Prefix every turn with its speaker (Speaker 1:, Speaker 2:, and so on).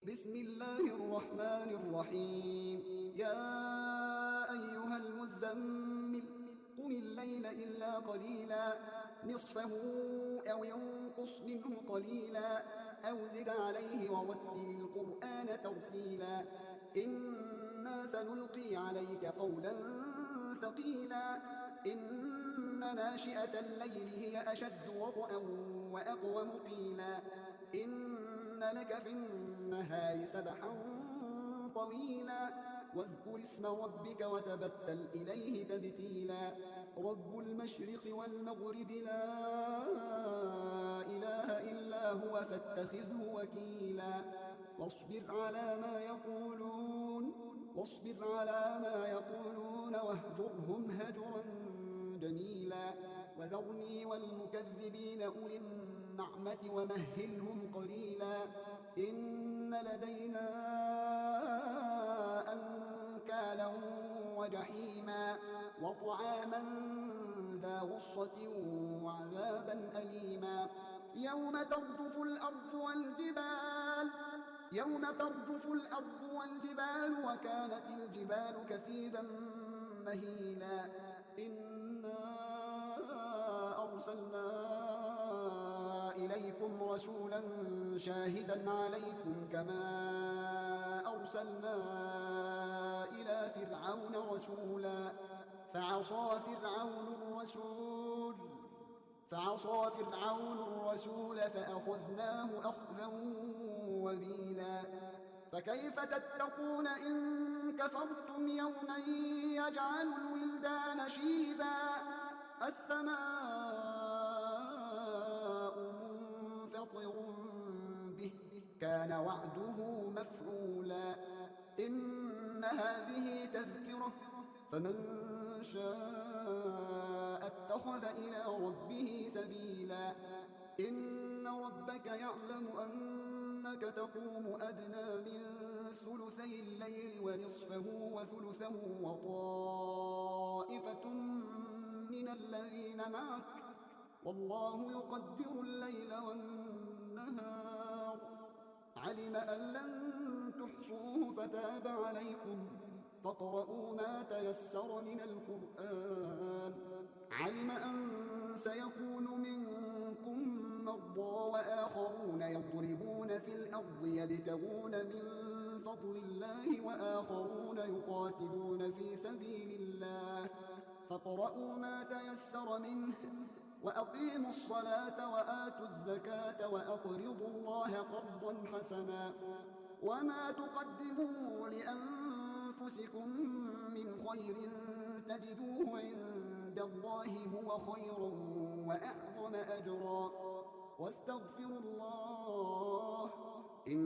Speaker 1: بسم الله الرحمن الرحيم. يا أيها المزمل قم الليل إلا قليلا نصفه أو ينقص منه قليلا أو زد عليه ورتل القرآن ترتيلا إنا سنلقي عليك قولا ثقيلا إن ناشئة الليل هي أشد وطئا وأقوم قيلا إن لك في النهار سبحا طويلا واذكر اسم ربك وتبتل إليه تبتيلا رب المشرق والمغرب لا إله إلا هو فاتخذه وكيلا واصبر على ما يقولون واهجرهم هجرا جميلا وذرني والمكذبين أولي النعمة ومهلهم قليلا إن لدينا أنكالا وجحيما وطعاما ذا غصة وعذابا أليما يوم ترجف الأرض والجبال وكانت الجبال كثيبا مهيلا إنا أرسلنا إليكم رسولا شاهدا عليكم كما أرسلنا إلى فرعون رسولا فعصى فرعون الرسول فأخذناه أخذا وبيلا فكيف تتقون إن كفرتم يوما يجعل الولدان شيبا السماء منفطر به كان وعده مفعولا إن هذه تذكرة فمن شاء اتخذ إلى ربه سبيلا إن ربك يعلم أنك تقوم أدنى من ثلثي الليل ونصفه وثلثه وطائفة من الذين معك والله يقدر الليل والنهار علم أن لن تحصوه فتاب عليكم فاقرؤوا ما تيسر من القرآن علم أن سيكون منكم مرضى وآخرون يضربون في الأرض يبتغون من فضل الله وآخرون يقاتلون في سبيل الله فاقرؤوا ما تيسر منه وأقيموا الصلاة وآتوا الزكاة وأقرضوا الله قرضا حسنا وما تقدموا لأنفسكم من خير تجدوه عند الله هو خيرا وأعظم أجرا واستغفروا الله إن